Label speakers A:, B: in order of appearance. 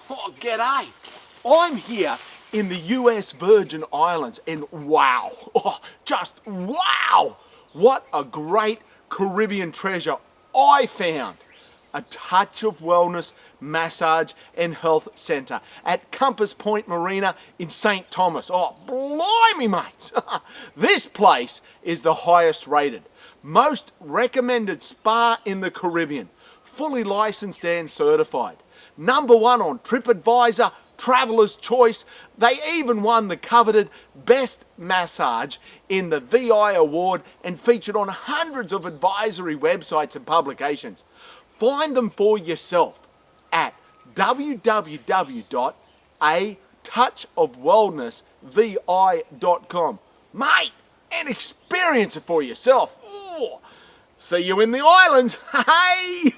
A: Oh, g'day. I'm here in the US Virgin Islands and wow, just wow, what a great Caribbean treasure I found. A touch of wellness, massage and health centre at Compass Point Marina in St. Thomas. Oh, blimey, mates. This place is the highest rated, most recommended spa in the Caribbean, fully licensed and certified. #1 on TripAdvisor, Traveller's Choice. They even won the coveted Best Massage in the VI Award and featured on hundreds of advisory websites and publications. Find them for yourself at www.atouchofwellnessvi.com. Mate, and experience it for yourself. Ooh. See you in the islands. Hey!